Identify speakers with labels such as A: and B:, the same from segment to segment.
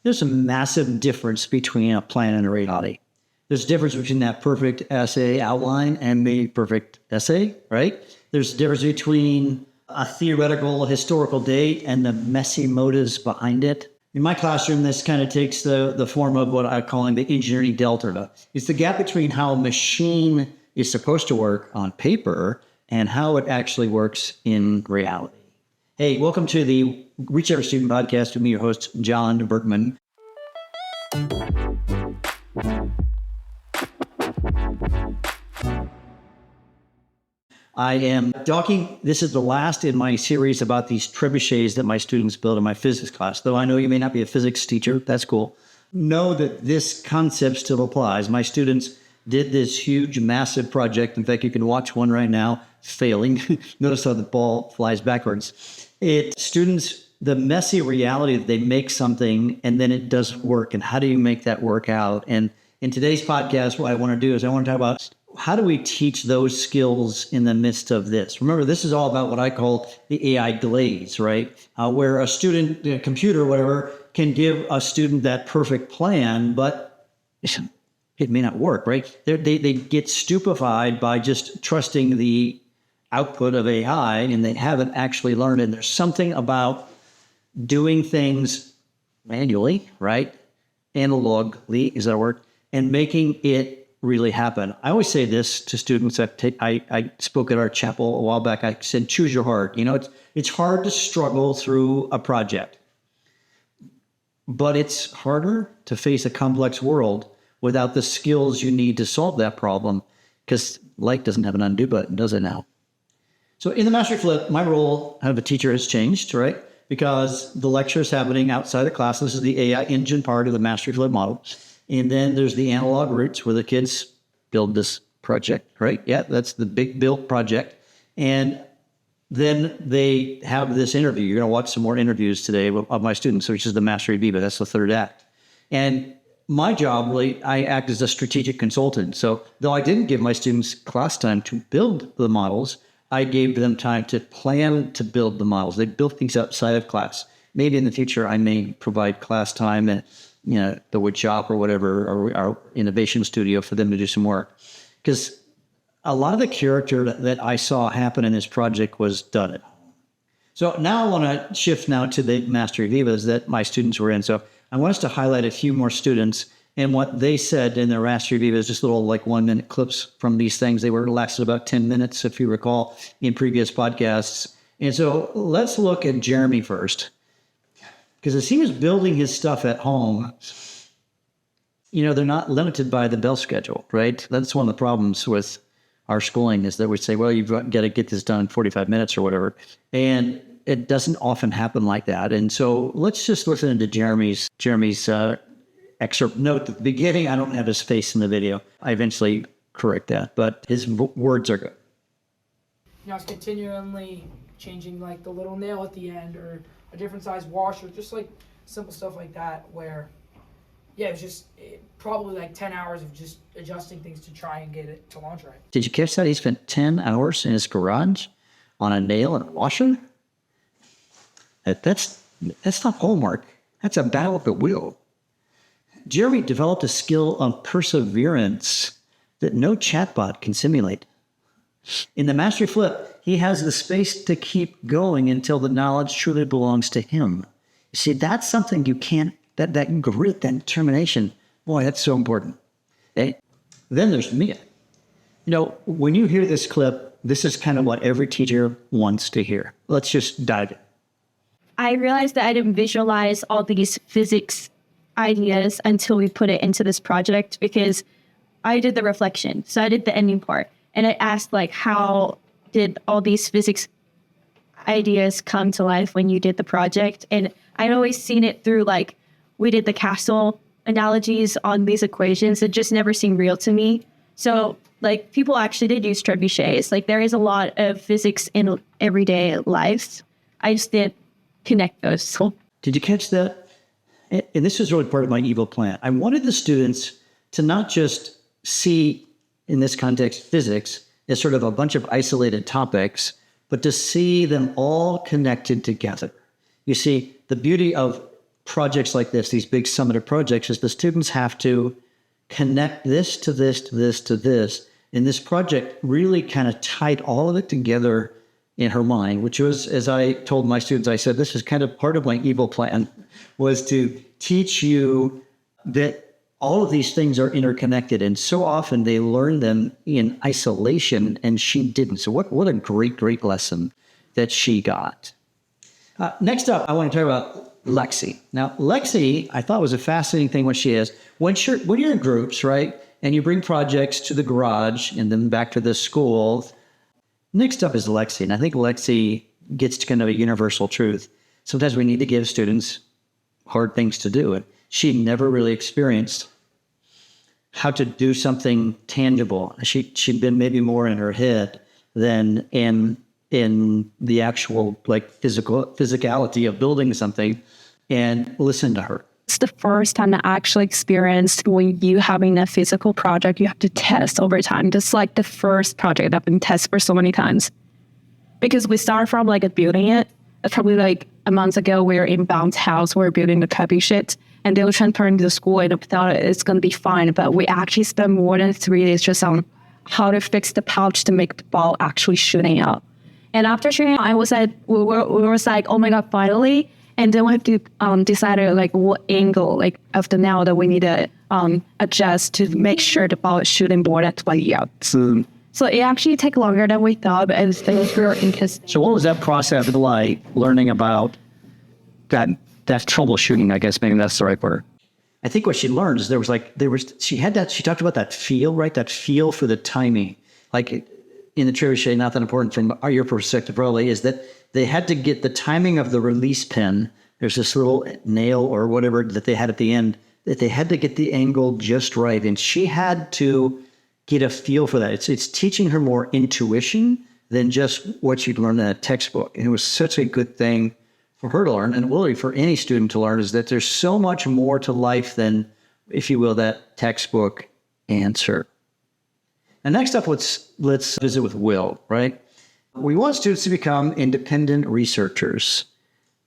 A: there's a massive difference between a plan and a reality. There's a difference between that perfect essay outline and the perfect essay, right? There's a difference between a theoretical historical date and the messy motives behind it. In my classroom, this kind of takes the form of what I'm calling the engineering delta. It's the gap between how a machine is supposed to work on paper and how it actually works in reality. Hey, welcome to the Reach Every Student podcast with me, your host, Jon Bergmann. I am talking, this is the last in my series about these trebuchets that my students build in my physics class. Though I know you may not be a physics teacher, that's cool. Know that this concept still applies. My students did this huge, massive project. In fact, you can watch one right now failing. Notice how the ball flies backwards. Students, the messy reality that they make something and then it doesn't work. And how do you make that work out? And in today's podcast, what I want to do is I want to talk about how do we teach those skills in the midst of this? Remember, this is all about what I call the AI Glaze, right? Where a student, a computer, whatever, can give a student that perfect plan, but it may not work, right? They get stupefied by just trusting the output of AI, and they haven't actually learned. And there's something about doing things manually, right? Analogically, is that a word? And making it really happen. I always say this to students. I spoke at our chapel a while back. I said, choose your heart. You know, it's hard to struggle through a project, but it's harder to face a complex world without the skills you need to solve that problem, because light doesn't have an undo button, does it now? So in the Mastery Flip, my role as a teacher has changed, right? Because the lecture is happening outside the class. This is the AI engine part of the Mastery Flip model. And then there's the analog roots where the kids build this project, right? Yeah, that's the big build project. And then they have this interview. You're going to watch some more interviews today of my students, which is the Mastery Vivas. That's the third act. And my job, really, I act as a strategic consultant. So though I didn't give my students class time to build the models, I gave them time to plan to build the models. They built things outside of class. Maybe in the future, I may provide class time at the wood shop or whatever, or our innovation studio for them to do some work. Because a lot of the character that I saw happen in this project was done it. So now I want to shift now to the Mastery Vivas that my students were in. So I want us to highlight a few more students and what they said in their Mastery Vivas, just little 1-minute clips from these things. They lasted about 10 minutes, if you recall, in previous podcasts. And so let's look at Jeremy first. Because as he was building his stuff at home, they're not limited by the bell schedule, right? That's one of the problems with our schooling is that we say, well, you've got to get this done in 45 minutes or whatever. And it doesn't often happen like that. And so let's just listen to Jeremy's excerpt. Note at the beginning, I don't have his face in the video. I eventually correct that, but his words are good.
B: I was continually changing the little nail at the end or a different size washer, just simple stuff like that where, it was just probably 10 hours of just adjusting things to try and get it to launch right.
A: Did you catch that? He spent 10 hours in his garage on a nail and a washer? That's not homework. That's a battle of the will. Jeremy developed a skill of perseverance that no chatbot can simulate. In the Mastery Flip, he has the space to keep going until the knowledge truly belongs to him. You see, that's something you can't, that grit, that determination, boy, that's so important. Okay? Then there's Mia. When you hear this clip, this is kind of what every teacher wants to hear. Let's just dive in.
C: I realized that I didn't visualize all these physics ideas until we put it into this project, because I did the reflection. So I did the ending part. And I asked, how did all these physics ideas come to life when you did the project? And I'd always seen it through, we did the castle analogies on these equations. It just never seemed real to me. So, people actually did use trebuchets. There is a lot of physics in everyday life. I just didn't connect those. So.
A: Did you catch that? And this was really part of my evil plan. I wanted the students to not just see, in this context, physics as sort of a bunch of isolated topics, but to see them all connected together. You see, the beauty of projects like this, these big summative projects, is the students have to connect this to this to this to this. And this project really kind of tied all of it together in her mind, which was, as I told my students, I said, this is kind of part of my evil plan, was to teach you that all of these things are interconnected. And so often they learn them in isolation, and she didn't. So what a great, great lesson that she got. Next up, I want to talk about Lexi. Now, Lexi, I thought was a fascinating thing what she is. When you're in groups, right, and you bring projects to the garage and then back to the school, next up is Lexi. And I think Lexi gets to kind of a universal truth. Sometimes we need to give students hard things to do. And she never really experienced how to do something tangible. She'd been maybe more in her head than in the actual like physicality of building something. And listen to her.
D: It's the first time I actually experienced when you having a physical project, you have to test over time. Just like the first project I've been tested for so many times. Because we started from like building it. Probably like a month ago, we were in Bounce House, we were building the trebuchet, and they were transferring to the school, and I thought it's going to be fine. But we actually spent more than 3 days just on how to fix the pouch to make the ball actually shooting out. And after shooting out, I was like, we were like, oh my God, finally. And then we have to decide like what angle like of the nail that we need to adjust to make sure the ball is shooting more than 20 yards. So it actually takes longer than we thought, but it's very interesting.
A: So what was that process like, learning about that troubleshooting? I guess maybe that's the right word. I think what she learned is she talked about that feel, right? That feel for the timing. Like in the trebuchet, not that important from your perspective probably, is that they had to get the timing of the release pin. There's this little nail or whatever that they had at the end, that they had to get the angle just right. And she had to get a feel for that. It's teaching her more intuition than just what she'd learned in a textbook. And it was such a good thing for her to learn, and really for any student to learn, is that there's so much more to life than, if you will, that textbook answer. And next up, let's visit with Will, right? We want students to become independent researchers.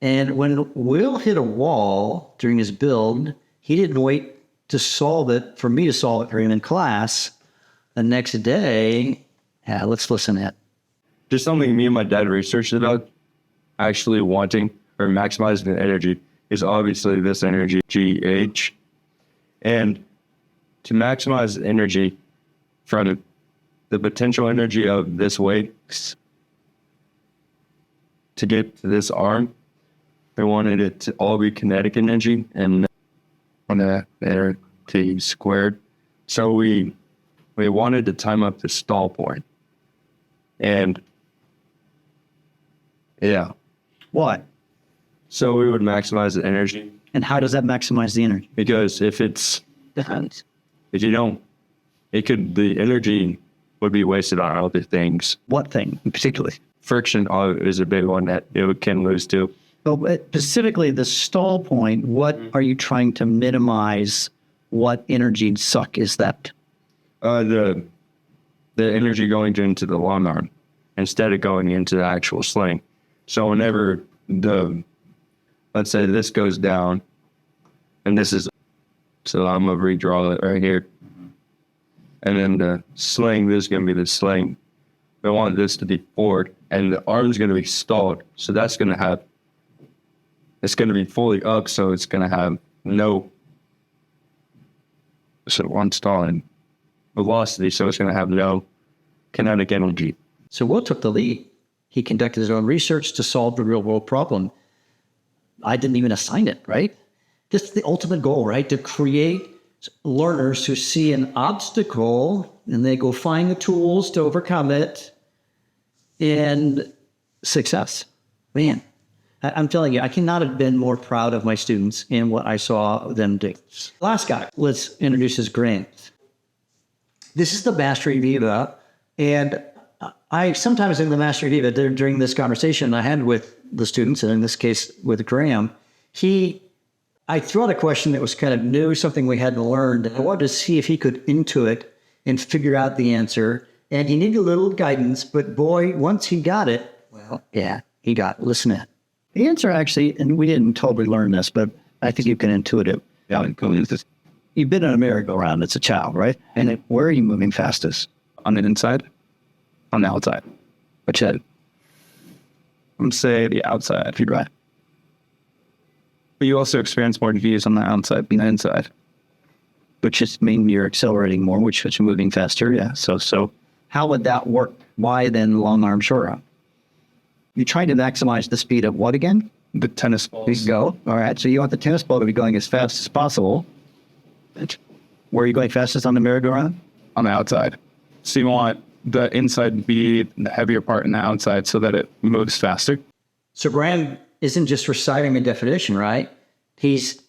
A: And when Will hit a wall during his build, he didn't wait to solve it, for me to solve it for him in class. The next day, let's listen to it.
E: Just something me and my dad researched about, actually wanting or maximizing the energy, is obviously this energy, GH. And to maximize energy from the potential energy of this weight to get to this arm, I wanted it to all be kinetic energy and on the energy squared. So we wanted to time up the stall point. And yeah.
A: What?
E: So we would maximize the energy.
A: And how does that maximize the energy?
E: Because if you don't, the energy would be wasted on other things.
A: What thing particularly?
E: Friction is a big one that it can lose to.
A: But specifically the stall point, what are you trying to minimize? What energy suck is that?
E: The energy going into the long arm instead of going into the actual sling. So whenever let's say this goes down, and this is, so I'm going to redraw it right here. And then the sling, this is going to be the sling. I want this to be forward, and the arm is going to be stalled. So it's going to be fully up, so it's going to have one stalling velocity, so it's going to have no kinetic energy.
A: So Will took the lead. He conducted his own research to solve the real world problem. I didn't even assign it, right? This is the ultimate goal, right? To create learners who see an obstacle and they go find the tools to overcome it, and success. Man, I'm telling you, I cannot have been more proud of my students and what I saw them do. Last guy, let's introduce his Grant. This is the Mastery Viva, and I sometimes in the Mastery Viva, during this conversation I had with the students, and in this case with Graham, I threw out a question that was kind of new, something we hadn't learned, and I wanted to see if he could intuit and figure out the answer. And he needed a little guidance, but boy, once he got it, well, yeah, he got it. Listen in. The answer actually, and we didn't totally learn this, but I think you can intuit it. Yeah, you've been in a merry-go-round as a child, right? And then where are you moving fastest?
E: On the inside, on the outside.
A: Which head?
E: I'm gonna say the outside.
A: If you're right.
E: But you also experience more views on the outside than the inside.
A: Which just means you're accelerating more, which is moving faster. Yeah. So how would that work? Why then long arm, short arm? You're trying to maximize the speed of what again?
E: The tennis balls.
A: Go. All right. So you want the tennis ball to be going as fast as possible. Where are you going fastest on the merry-go-round?
E: On the outside. So you want the inside to be the heavier part in the outside so that it moves faster.
A: So Graham isn't just reciting a definition, right? He's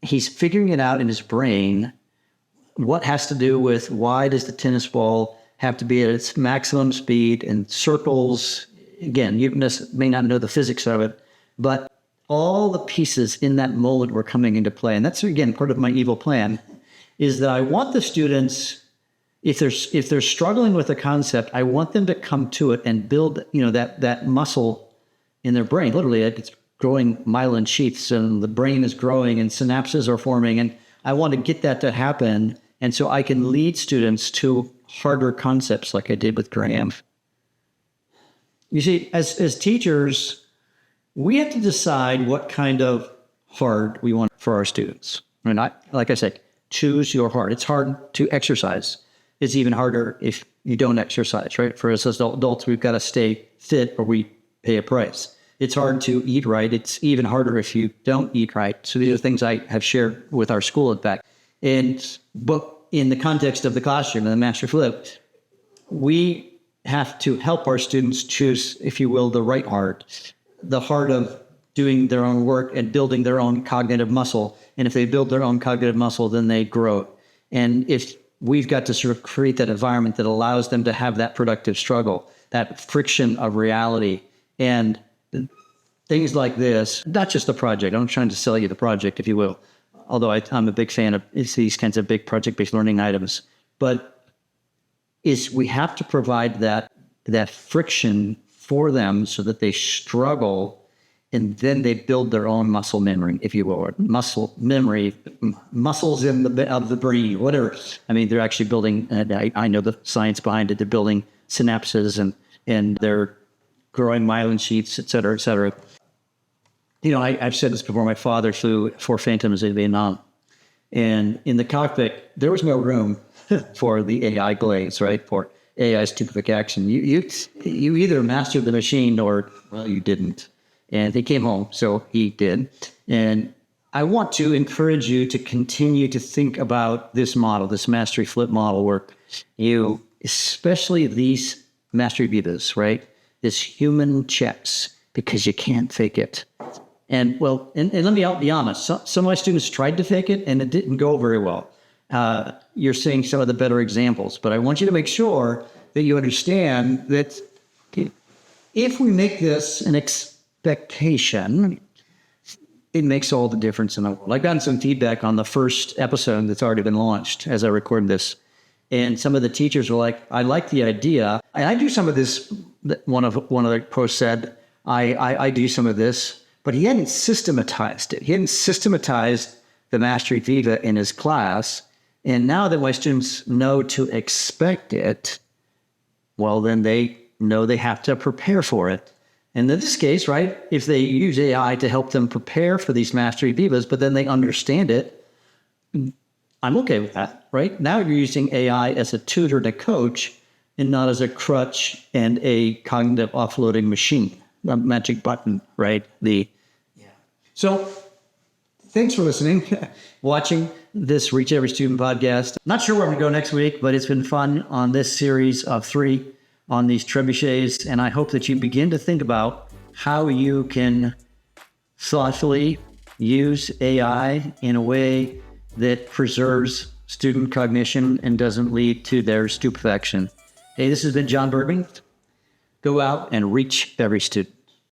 A: figuring it out in his brain. What has to do with why does the tennis ball have to be at its maximum speed and circles? Again, you may not know the physics of it, but all the pieces in that mold were coming into play. And that's, again, part of my evil plan, is that I want the students, if they're struggling with a concept, I want them to come to it and build, that muscle in their brain. Literally, it's growing myelin sheaths, and the brain is growing and synapses are forming. And I want to get that to happen. And so I can lead students to harder concepts like I did with Graham. You see, as teachers, we have to decide what kind of hard we want for our students. I mean, like I said, choose your hard. It's hard to exercise. It's even harder if you don't exercise, right? For us as adults, we've got to stay fit or we pay a price. It's hard to eat right. It's even harder if you don't eat right. So these are things I have shared with our school, in fact. But in the context of the classroom and the Mastery Flip, we have to help our students choose, if you will, the right heart, the heart of doing their own work and building their own cognitive muscle. And if they build their own cognitive muscle, then they grow. And if we've got to sort of create that environment that allows them to have that productive struggle, that friction of reality, and things like this, not just the project. I'm trying to sell you the project, if you will, although I'm a big fan of these kinds of big project-based learning items. But we have to provide that friction for them so that they struggle, and then they build their own muscle memory, if you will, or muscle memory, muscles of the brain, whatever. I mean, they're actually building, I know the science behind it, they're building synapses and they're growing myelin sheaths, et cetera, et cetera. I've said this before, my father flew 4 Phantoms in Vietnam, and in the cockpit, there was no room for the AI Glaze, right? For AI stupefaction. You either mastered the machine or, well, you didn't. And he came home, so he did. And I want to encourage you to continue to think about this model, this Mastery Flip model, where you, especially these Mastery Vivas, right? This human checks, because you can't fake it. And let me be honest, some of my students tried to fake it and it didn't go very well. You're seeing some of the better examples, but I want you to make sure that you understand that if we make this an expectation, it makes all the difference in the world. I've gotten some feedback on the first episode that's already been launched as I record this. And some of the teachers were like, I like the idea. And I do some of this. One of the posts said, I do some of this, but he hadn't systematized it. He hadn't systematized the Mastery Viva in his class. And now that my students know to expect it, well, then they know they have to prepare for it. And in this case, right, if they use AI to help them prepare for these Mastery Vivas, but then they understand it, I'm okay with that, right? Now you're using AI as a tutor and a coach and not as a crutch and a cognitive offloading machine, a magic button, right? So thanks for listening, watching this Reach Every Student podcast. Not sure where I'm going to go next week, but it's been fun on this series of 3 on these trebuchets. And I hope that you begin to think about how you can thoughtfully use AI in a way that preserves student cognition and doesn't lead to their stupefaction. Hey, this has been Jon Bergmann. Go out and reach every student.